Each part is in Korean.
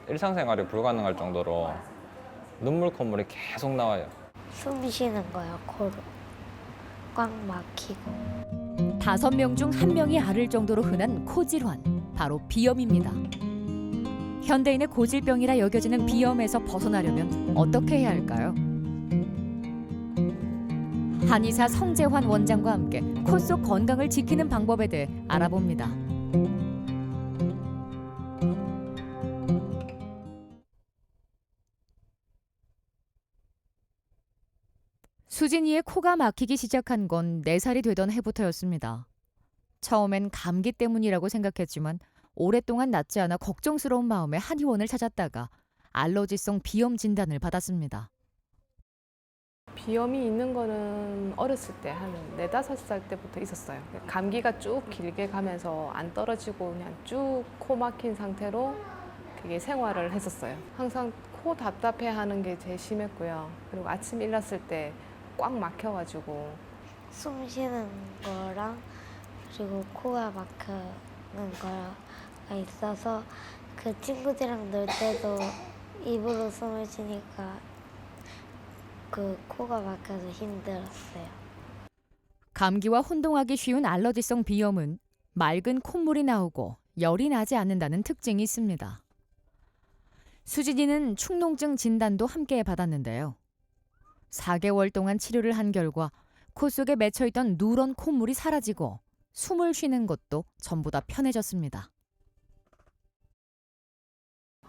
일상생활이 불가능할 정도로 눈물 콧물이 계속 나와요. 숨 쉬는 거야, 코로. 꽉 막히고. 5명 중 1명이 앓을 정도로 흔한 코 질환, 바로 비염입니다. 현대인의 고질병이라 여겨지는 비염에서 벗어나려면 어떻게 해야 할까요? 한의사 성재환 원장과 함께 코 속 건강을 지키는 방법에 대해 알아봅니다. 수진이의 코가 막히기 시작한 건 4살이 되던 해부터였습니다. 처음엔 감기 때문이라고 생각했지만 오랫동안 낫지 않아 걱정스러운 마음에 한의원을 찾았다가 알러지성 비염 진단을 받았습니다. 비염이 있는 거는 어렸을 때 한 4, 5살 때부터 있었어요. 감기가 쭉 길게 가면서 안 떨어지고 그냥 쭉 코 막힌 상태로 그게 생활을 했었어요. 항상 코 답답해하는 게 제일 심했고요. 그리고 아침 일어났을 때 꽉 막혀가지고 숨 쉬는 거랑 그리고 코가 막히는 거가 있어서 그 친구들이랑 놀 때도 입으로 숨을 쉬니까 그 코가 막혀서 힘들었어요. 감기와 혼동하기 쉬운 알러지성 비염은 맑은 콧물이 나오고 열이 나지 않는다는 특징이 있습니다. 수진이는 축농증 진단도 함께 받았는데요. 4개월 동안 치료를 한 결과 코 속에 맺혀있던 누런 콧물이 사라지고 숨을 쉬는 것도 전부 다 편해졌습니다.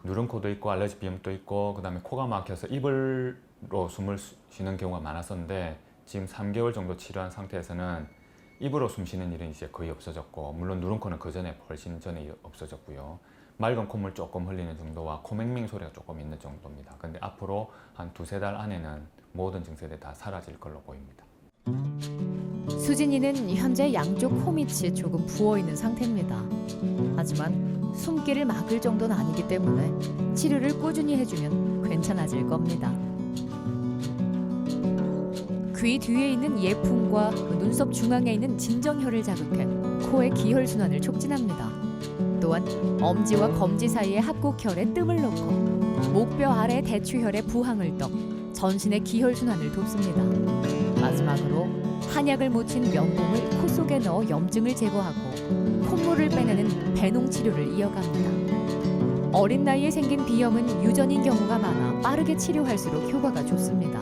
누런 코도 있고 알레르기 비염도 있고 그다음에 코가 막혀서 입으로 숨을 쉬는 경우가 많았었는데 지금 3개월 정도 치료한 상태에서는 입으로 숨 쉬는 일은 이제 거의 없어졌고 물론 누런 코는 그 전에 훨씬 전에 없어졌고요. 맑은 콧물 조금 흘리는 정도와 코맹맹 소리가 조금 있는 정도입니다. 근데 앞으로 한 2-3달 안에는 모든 증세들이 다 사라질 걸로 보입니다. 수진이는 현재 양쪽 코 밑이 조금 부어있는 상태입니다. 하지만 숨기를 막을 정도는 아니기 때문에 치료를 꾸준히 해주면 괜찮아질 겁니다. 귀 뒤에 있는 예풍과 눈썹 중앙에 있는 진정혈을 자극해 코의 기혈순환을 촉진합니다. 또한 엄지와 검지 사이의 합곡혈에 뜸을 넣고 목뼈 아래 대추혈의 부항을 떠 전신의 기혈순환을 돕습니다. 마지막으로 한약을 묻힌 면봉을 코 속에 넣어 염증을 제거하고 콧물을 빼내는 배농 치료를 이어갑니다. 어린 나이에 생긴 비염은 유전인 경우가 많아 빠르게 치료할수록 효과가 좋습니다.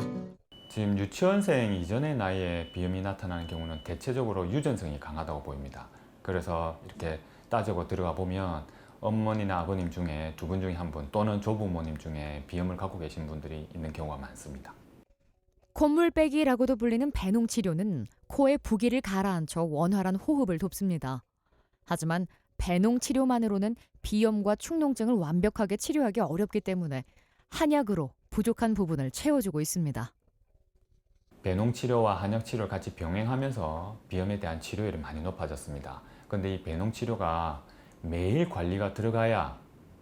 지금 유치원생 이전의 나이에 비염이 나타나는 경우는 대체적으로 유전성이 강하다고 보입니다. 그래서 이렇게 따지고 들어가 보면 어머니나 아버님 중에 2분 중에 1분 또는 조부모님 중에 비염을 갖고 계신 분들이 있는 경우가 많습니다. 콧물 빼기라고도 불리는 배농 치료는 코의 부기를 가라앉혀 원활한 호흡을 돕습니다. 하지만 배농 치료만으로는 비염과 축농증을 완벽하게 치료하기 어렵기 때문에 한약으로 부족한 부분을 채워주고 있습니다. 배농 치료와 한약 치료를 같이 병행하면서 비염에 대한 치료율이 많이 높아졌습니다. 그런데 이 배농 치료가 매일 관리가 들어가야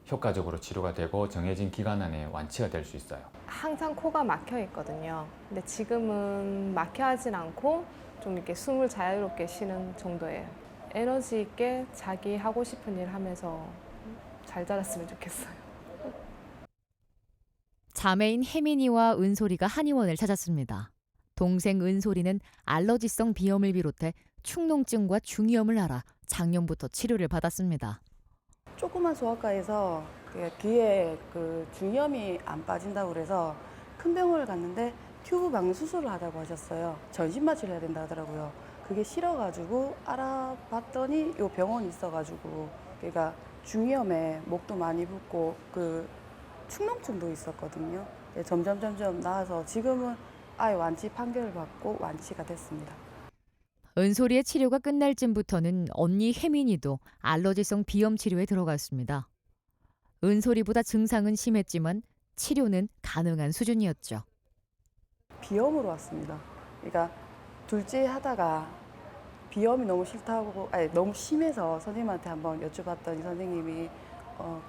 효과적으로 치료가 되고 정해진 기간 안에 완치가 될 수 있어요. 항상 코가 막혀 있거든요. 근데 지금은 막혀 하진 않고 좀 이렇게 숨을 자유롭게 쉬는 정도예요. 에너지 있게 자기 하고 싶은 일 하면서 잘 자랐으면 좋겠어요. 자매인 혜민이와 은솔이가 한의원을 찾았습니다. 동생 은솔이는 알러지성 비염을 비롯해 축농증과 중이염을 앓아 작년부터 치료를 받았습니다. 조그만 소아과에서 귀에 중이염이 안 빠진다고 그래서 큰 병원을 갔는데 튜브 박는 수술을 하자고 하셨어요. 전신 마취를 해야 된다 하더라고요. 그게 싫어가지고 알아봤더니 요 병원이 있어가지고 그러니까 중이염에 목도 많이 붓고 축농증도 있었거든요. 점점 나아서 지금은 아예 완치 판결을 받고 완치가 됐습니다. 은솔이의 치료가 끝날 쯤부터는 언니 혜민이도 알러지성 비염 치료에 들어갔습니다. 은솔이보다 증상은 심했지만 치료는 가능한 수준이었죠. 비염으로 왔습니다. 그러니까 둘째 하다가 비염이 너무 싫다고, 너무 심해서 선생님한테 한번 여쭤봤더니 선생님이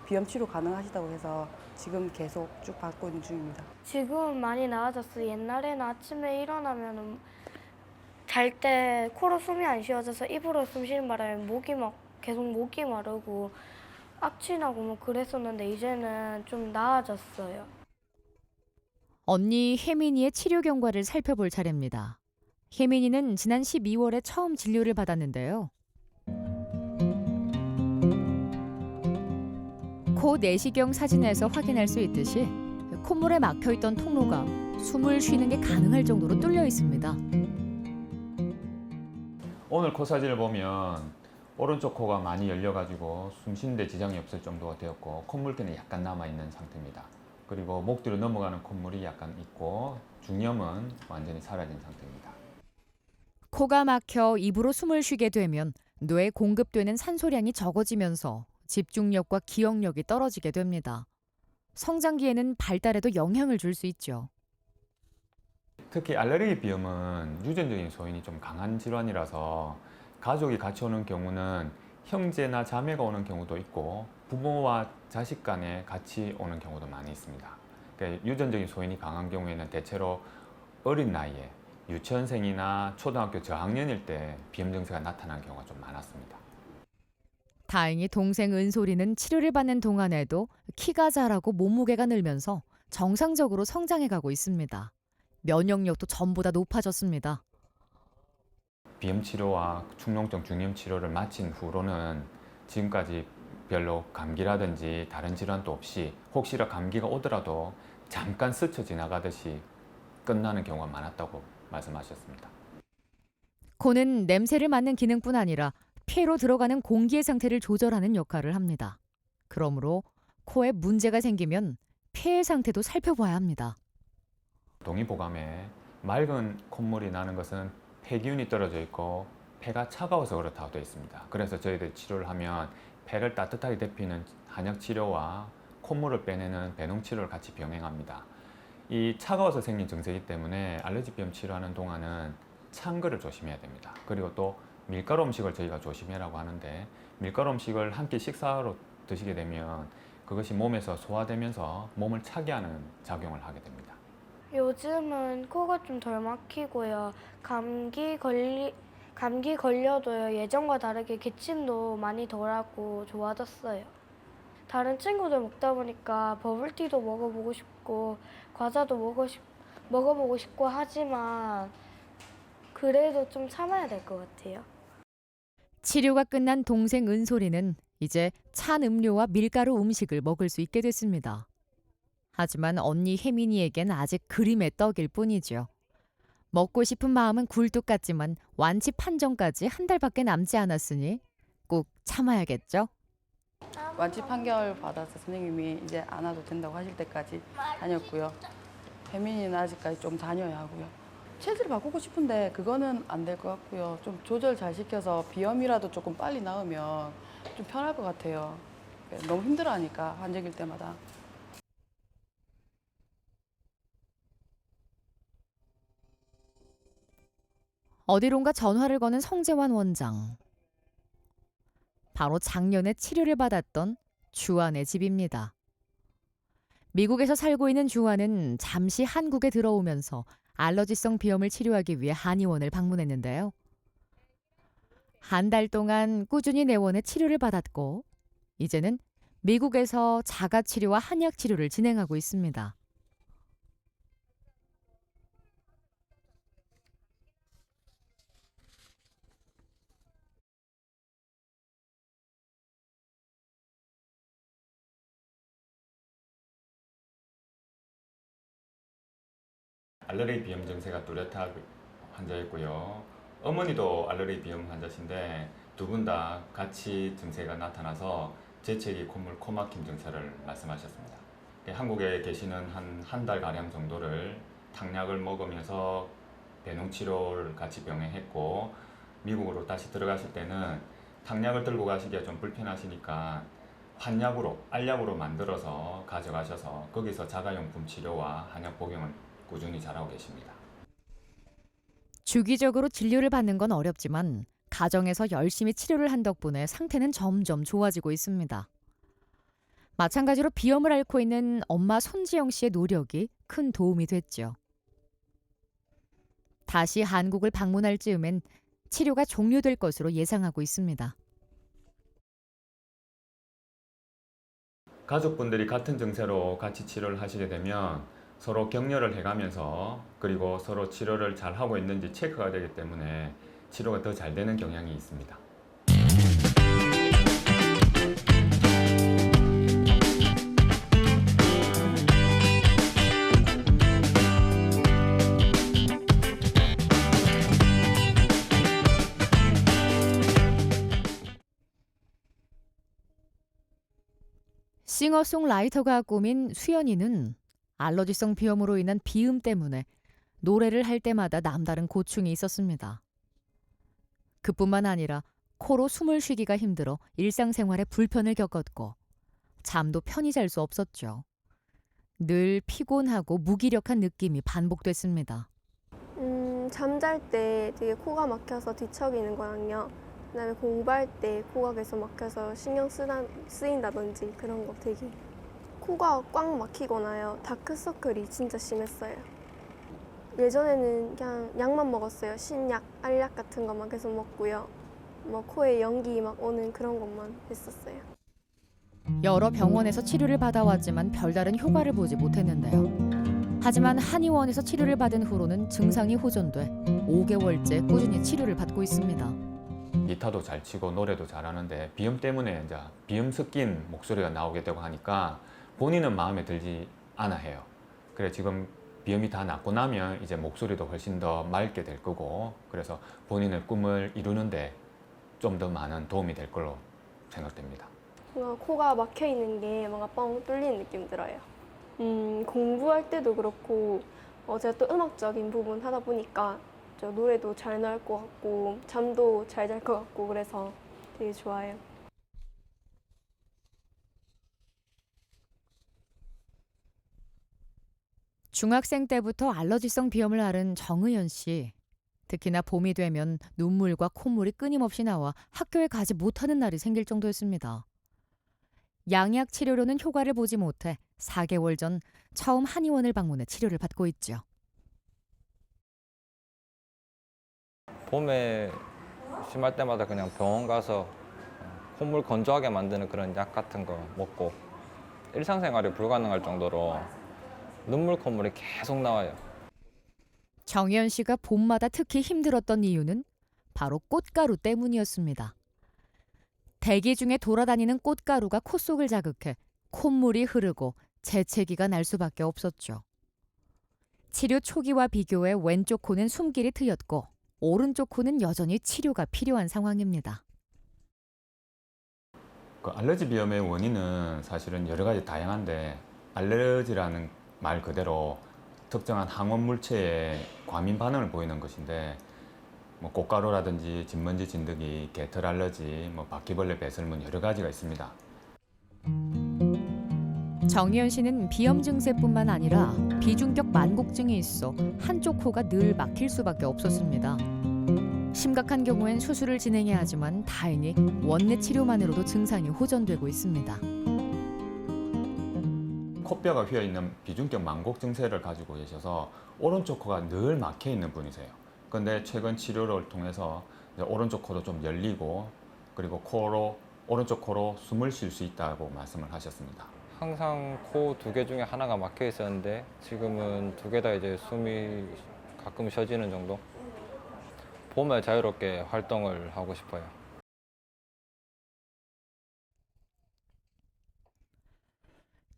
비염 치료 가능하시다고 해서 지금 계속 쭉 받고 있는 중입니다. 지금은 많이 나아졌어요. 옛날에는 아침에 일어나면 잘 때 코로 숨이 안 쉬어져서 입으로 숨 쉬는 바람에 계속 목이 마르고 악취나고 뭐 그랬었는데 이제는 좀 나아졌어요. 언니 혜민이의 치료 경과를 살펴볼 차례입니다. 혜민이는 지난 12월에 처음 진료를 받았는데요. 코 내시경 사진에서 확인할 수 있듯이 콧물에 막혀있던 통로가 숨을 쉬는 게 가능할 정도로 뚫려 있습니다. 오늘 코 사진을 보면 오른쪽 코가 많이 열려가지고 숨 쉬는데 지장이 없을 정도가 되었고 콧물기는 약간 남아있는 상태입니다. 그리고 목 뒤로 넘어가는 콧물이 약간 있고 중염은 완전히 사라진 상태입니다. 코가 막혀 입으로 숨을 쉬게 되면 뇌에 공급되는 산소량이 적어지면서 집중력과 기억력이 떨어지게 됩니다. 성장기에는 발달에도 영향을 줄 수 있죠. 특히 알레르기 비염은 유전적인 소인이 좀 강한 질환이라서 가족이 같이 오는 경우는 형제나 자매가 오는 경우도 있고 부모와 자식 간에 같이 오는 경우도 많이 있습니다. 그러니까 유전적인 소인이 강한 경우에는 대체로 어린 나이에 유치원생이나 초등학교 저학년일 때 비염 증세가 나타나는 경우가 좀 많았습니다. 다행히 동생 은솔이는 치료를 받는 동안에도 키가 자라고 몸무게가 늘면서 정상적으로 성장해가고 있습니다. 면역력도 전보다 높아졌습니다. 비염 치료와 축농증 중염 치료를 마친 후로는 지금까지 별로 감기라든지 다른 질환도 없이 혹시라 감기가 오더라도 잠깐 스쳐 지나가듯이 끝나는 경우가 많았다고 말씀하셨습니다. 코는 냄새를 맡는 기능뿐 아니라 폐로 들어가는 공기의 상태를 조절하는 역할을 합니다. 그러므로 코에 문제가 생기면 폐의 상태도 살펴봐야 합니다. 동의보감에 맑은 콧물이 나는 것은 폐기운이 떨어져 있고 폐가 차가워서 그렇다고 되어 있습니다. 그래서 저희들이 치료를 하면 폐를 따뜻하게 데피는 한약 치료와 콧물을 빼내는 배농 치료를 같이 병행합니다. 이 차가워서 생긴 증세이기 때문에 알레르기 비염 치료하는 동안은 찬 거를 조심해야 됩니다. 그리고 또 밀가루 음식을 저희가 조심해라고 하는데 밀가루 음식을 한 끼 식사로 드시게 되면 그것이 몸에서 소화되면서 몸을 차게 하는 작용을 하게 됩니다. 요즘은 코가 좀 덜 막히고요. 감기 걸려도요. 예전과 다르게 기침도 많이 덜하고 좋아졌어요. 다른 친구들 먹다 보니까 버블티도 먹어보고 싶고 과자도 먹어보고 싶고 하지만 그래도 좀 참아야 될 것 같아요. 치료가 끝난 동생 은솔이는 이제 찬 음료와 밀가루 음식을 먹을 수 있게 됐습니다. 하지만 언니 혜민이에겐 아직 그림의 떡일 뿐이죠. 먹고 싶은 마음은 굴뚝 같지만 완치 판정까지 한 달밖에 남지 않았으니 꼭 참아야겠죠? 완치 판결 받아서 선생님이 이제 안 와도 된다고 하실 때까지 다녔고요. 혜민이는 아직까지 좀 다녀야 하고요. 체질을 바꾸고 싶은데 그거는 안 될 것 같고요. 좀 조절 잘 시켜서 비염이라도 조금 빨리 나으면 좀 편할 것 같아요. 너무 힘들어하니까 환절기일 때마다. 어디론가 전화를 거는 성재환 원장. 바로 작년에 치료를 받았던 주한의 집입니다. 미국에서 살고 있는 주한은 잠시 한국에 들어오면서 알러지성 비염을 치료하기 위해 한의원을 방문했는데요. 한 달 동안 꾸준히 내원해 치료를 받았고 이제는 미국에서 자가치료와 한약치료를 진행하고 있습니다. 알레르기 비염 증세가 뚜렷한 환자였고요. 어머니도 알레르기 비염 환자신데 두 분 다 같이 증세가 나타나서 재채기, 콧물, 코막힘 증세를 말씀하셨습니다. 한국에 계시는 한 달 가량 정도를 탕약을 먹으면서 배농 치료를 같이 병행했고 미국으로 다시 들어가실 때는 탕약을 들고 가시기가 좀 불편하시니까 한약으로 알약으로 만들어서 가져가셔서 거기서 자가용품 치료와 한약 복용을 꾸준히 잘하고 계십니다. 주기적으로 진료를 받는 건 어렵지만 가정에서 열심히 치료를 한 덕분에 상태는 점점 좋아지고 있습니다. 마찬가지로 비염을 앓고 있는 엄마 손지영 씨의 노력이 큰 도움이 됐죠. 다시 한국을 방문할 즈음엔 치료가 종료될 것으로 예상하고 있습니다. 가족분들이 같은 증세로 같이 치료를 하시게 되면 서로 격려를 해가면서 그리고 서로 치료를 잘 하고 있는지 체크가 되기 때문에 치료가 더 잘 되는 경향이 있습니다. 싱어송라이터가 꾸민 수연이는 알러지성 비염으로 인한 비음 때문에 노래를 할 때마다 남다른 고충이 있었습니다. 그뿐만 아니라 코로 숨을 쉬기가 힘들어 일상생활에 불편을 겪었고 잠도 편히 잘 수 없었죠. 늘 피곤하고 무기력한 느낌이 반복됐습니다. 잠잘 때 되게 코가 막혀서 뒤척이는 거랑요. 그다음에 공부할 때 코가 계속 막혀서 쓰인다든지 그런 거 되게 코가 꽉 막히거나요. 다크서클이 진짜 심했어요. 예전에는 그냥 약만 먹었어요. 신약, 알약 같은 것만 계속 먹고요. 뭐 코에 연기 막 오는 그런 것만 했었어요. 여러 병원에서 치료를 받아왔지만 별다른 효과를 보지 못했는데요. 하지만 한의원에서 치료를 받은 후로는 증상이 호전돼 5개월째 꾸준히 치료를 받고 있습니다. 기타도 잘 치고 노래도 잘하는데 비염 때문에 이제 비염 섞인 목소리가 나오게 되고 하니까 본인은 마음에 들지 않아 해요. 그래 지금 비염이 다 낫고 나면 이제 목소리도 훨씬 더 맑게 될 거고 그래서 본인의 꿈을 이루는데 좀 더 많은 도움이 될 걸로 생각됩니다. 뭔가 코가 막혀 있는 게 뭔가 뻥 뚫리는 느낌 들어요. 공부할 때도 그렇고 제가 또 음악적인 부분 하다 보니까 저 노래도 잘 나올 것 같고 잠도 잘 잘 것 같고 그래서 되게 좋아요. 중학생 때부터 알러지성 비염을 앓은 정의연 씨. 특히나 봄이 되면 눈물과 콧물이 끊임없이 나와 학교에 가지 못하는 날이 생길 정도였습니다. 양약 치료로는 효과를 보지 못해 4개월 전 처음 한의원을 방문해 치료를 받고 있죠. 봄에 심할 때마다 그냥 병원 가서 콧물 건조하게 만드는 그런 약 같은 거 먹고 일상생활이 불가능할 정도로 눈물 콧물이 계속 나와요. 정의연 씨가 봄마다 특히 힘들었던 이유는 바로 꽃가루 때문이었습니다. 대기 중에 돌아다니는 꽃가루가 코 속을 자극해 콧물이 흐르고 재채기가 날 수밖에 없었죠. 치료 초기와 비교해 왼쪽 코는 숨길이 트였고 오른쪽 코는 여전히 치료가 필요한 상황입니다. 그 알러지 비염의 원인은 사실은 여러 가지 다양한데 알러지라는 말 그대로 특정한 항원 물체에 과민 반응을 보이는 것인데 뭐 꽃가루라든지 진먼지 진드기, 개털 알러지, 뭐 바퀴벌레 배설물 여러 가지가 있습니다. 정의연 씨는 비염 증세뿐만 아니라 비중격 만곡증이 있어 한쪽 코가 늘 막힐 수밖에 없었습니다. 심각한 경우엔 수술을 진행해야 하지만 다행히 원내 치료만으로도 증상이 호전되고 있습니다. 코뼈가 휘어있는 비중격 만곡 증세를 가지고 계셔서 오른쪽 코가 늘 막혀 있는 분이세요. 그런데 최근 치료를 통해서 이제 오른쪽 코도 좀 열리고 그리고 오른쪽 코로 숨을 쉴 수 있다고 말씀을 하셨습니다. 항상 코 2개 중에 하나가 막혀 있었는데 지금은 2개 다 이제 숨이 가끔 쉬어지는 정도? 봄에 자유롭게 활동을 하고 싶어요.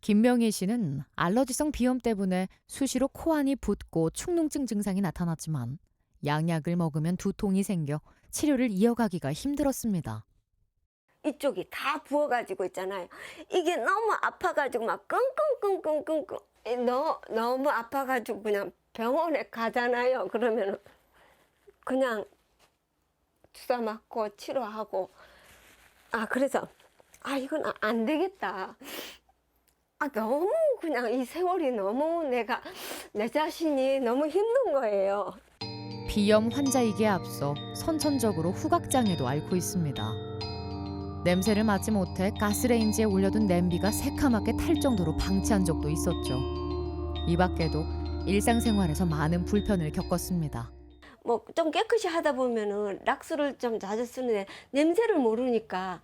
김명희 씨는 알러지성 비염 때문에 수시로 코안이 붓고 축농증 증상이 나타났지만 양약을 먹으면 두통이 생겨 치료를 이어가기가 힘들었습니다. 이쪽이 다 부어가지고 있잖아요. 이게 너무 아파가지고 막 끙끙끙끙끙끙 너무 아파가지고 그냥 병원에 가잖아요. 그러면 그냥 주사 맞고 치료하고 그래서 이건 안 되겠다. 너무 그냥 이 세월이 너무 내 자신이 너무 힘든 거예요. 비염 환자이기에 앞서 선천적으로 후각장애도 앓고 있습니다. 냄새를 맡지 못해 가스레인지에 올려둔 냄비가 새카맣게 탈 정도로 방치한 적도 있었죠. 이 밖에도 일상생활에서 많은 불편을 겪었습니다. 뭐 좀 깨끗이 하다 보면은 락스를 좀 자주 쓰는데 냄새를 모르니까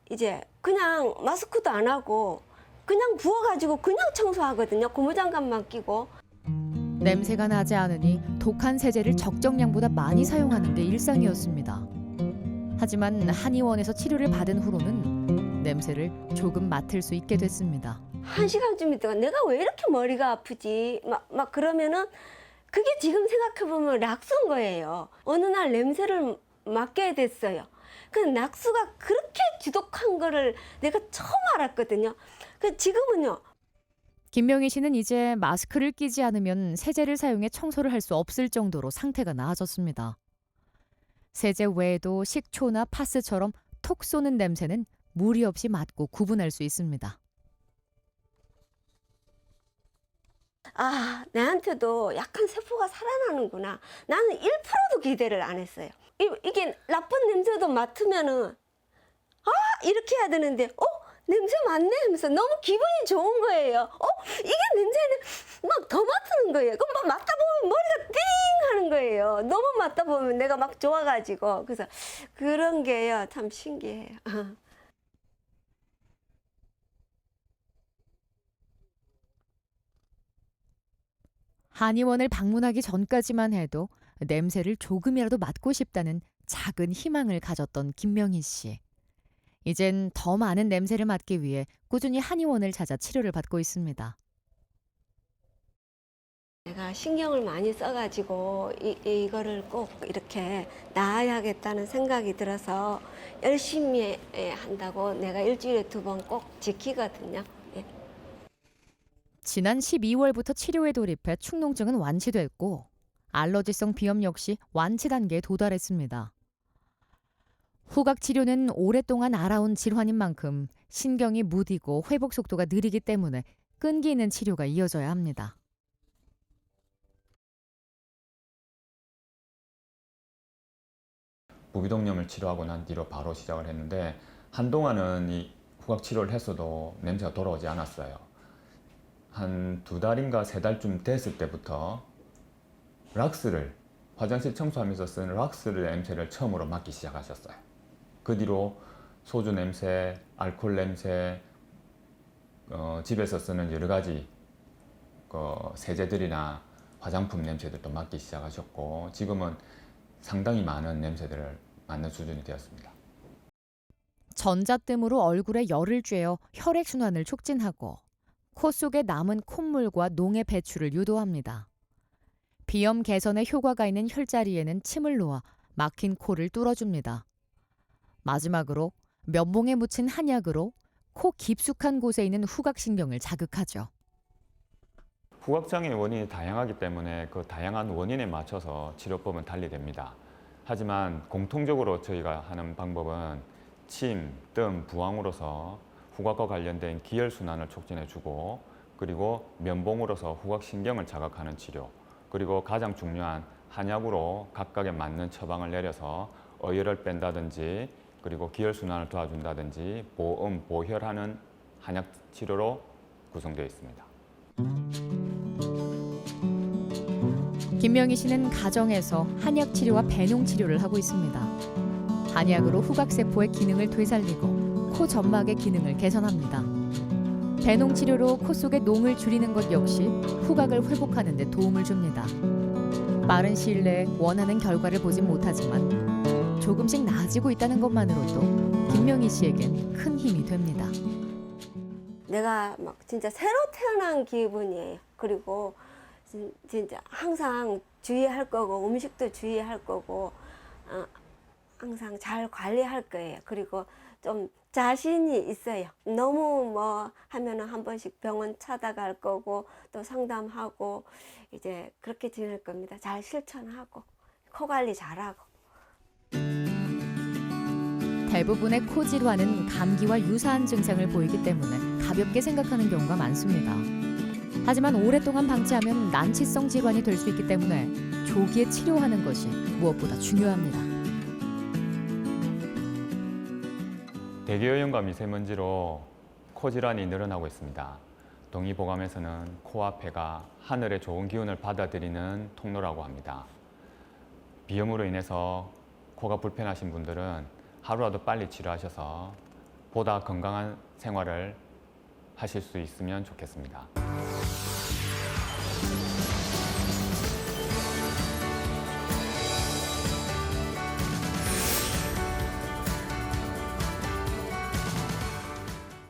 이제 그냥 마스크도 안 하고 그냥 부어가지고 그냥 청소하거든요. 고무장갑만 끼고. 냄새가 나지 않으니 독한 세제를 적정량보다 많이 사용하는 게 일상이었습니다. 하지만 한의원에서 치료를 받은 후로는 냄새를 조금 맡을 수 있게 됐습니다. 1시간쯤 있다가 내가 왜 이렇게 머리가 아프지? 막 그러면은 그게 지금 생각해보면 락수인 거예요. 어느 날 냄새를 맡게 됐어요. 그 락수가 그렇게 지독한 거를 내가 처음 알았거든요. 그 지금은요. 김명희 씨는 이제 마스크를 끼지 않으면 세제를 사용해 청소를 할 수 없을 정도로 상태가 나아졌습니다. 세제 외에도 식초나 파스처럼 톡 쏘는 냄새는 무리 없이 맡고 구분할 수 있습니다. 아, 내한테도 약간 세포가 살아나는구나. 나는 1%도 기대를 안 했어요. 이게 나쁜 냄새도 맡으면은 아, 이렇게 해야 되는데 냄새 맡네 하면서 너무 기분이 좋은 거예요. 이게 냄새는 막 더 맡는 거예요. 그럼 막 맡다 보면 머리가 띵 하는 거예요. 너무 맡다 보면 내가 막 좋아가지고. 그래서 그런 게요, 참 신기해요. 한의원을 방문하기 전까지만 해도 냄새를 조금이라도 맡고 싶다는 작은 희망을 가졌던 김명희 씨. 이젠 더 많은 냄새를 맡기 위해 꾸준히 한의원을 찾아 치료를 받고 있습니다. 내가 신경을 많이 써가지고 이거를 꼭 이렇게 나아야겠다는 생각이 들어서 열심히 한다고 내가 일주일에 2번 꼭 지키거든요. 예. 지난 12월부터 치료에 돌입해 축농증은 완치됐고 알러지성 비염 역시 완치 단계에 도달했습니다. 후각 치료는 오랫동안 알아온 질환인 만큼 신경이 무디고 회복 속도가 느리기 때문에 끈기 있는 치료가 이어져야 합니다. 부비동염을 치료하고 난 뒤로 바로 시작을 했는데 한동안은 이 후각 치료를 했어도 냄새가 돌아오지 않았어요. 한 2달인가 3달쯤 됐을 때부터 락스를 화장실 청소하면서 쓰는 락스를 냄새를 처음으로 맡기 시작하셨어요. 그 뒤로 소주 냄새, 알코올 냄새, 집에서 쓰는 여러 가지 세제들이나 화장품 냄새들도 맡기 시작하셨고 지금은 상당히 많은 냄새들을 맡는 수준이 되었습니다. 전자뜸으로 얼굴에 열을 쬐어 혈액순환을 촉진하고 코 속에 남은 콧물과 농의 배출을 유도합니다. 비염 개선에 효과가 있는 혈자리에는 침을 놓아 막힌 코를 뚫어줍니다. 마지막으로 면봉에 묻힌 한약으로 코 깊숙한 곳에 있는 후각신경을 자극하죠. 후각장애의 원인이 다양하기 때문에 그 다양한 원인에 맞춰서 치료법은 달리됩니다. 하지만 공통적으로 저희가 하는 방법은 침, 뜸, 부항으로서 후각과 관련된 기혈순환을 촉진해주고 그리고 면봉으로서 후각신경을 자극하는 치료 그리고 가장 중요한 한약으로 각각에 맞는 처방을 내려서 어혈을 뺀다든지 그리고 기혈순환을 도와준다든지 보음, 보혈하는 한약 치료로 구성되어 있습니다. 김명희 씨는 가정에서 한약 치료와 배농 치료를 하고 있습니다. 한약으로 후각세포의 기능을 되살리고 코 점막의 기능을 개선합니다. 배농 치료로 코 속의 농을 줄이는 것 역시 후각을 회복하는 데 도움을 줍니다. 빠른 시일 내에 원하는 결과를 보진 못하지만 조금씩 나아지고 있다는 것만으로도 김명희 씨에겐 큰 힘이 됩니다. 내가 막 진짜 새로 태어난 기분이에요. 그리고 진짜 항상 주의할 거고 음식도 주의할 거고 항상 잘 관리할 거예요. 그리고 좀 자신이 있어요. 너무 뭐 하면은 한 번씩 병원 찾아갈 거고 또 상담하고 이제 그렇게 지낼 겁니다. 잘 실천하고 코 관리 잘하고. 대부분의 코 질환은 감기와 유사한 증상을 보이기 때문에 가볍게 생각하는 경우가 많습니다. 하지만 오랫동안 방치하면 난치성 질환이 될 수 있기 때문에 조기에 치료하는 것이 무엇보다 중요합니다. 대기오염과 미세먼지로 코 질환이 늘어나고 있습니다. 동의보감에서는 코와 폐가 하늘의 좋은 기운을 받아들이는 통로라고 합니다. 비염으로 인해서 코가 불편하신 분들은 하루라도 빨리 치료하셔서 보다 건강한 생활을 하실 수 있으면 좋겠습니다.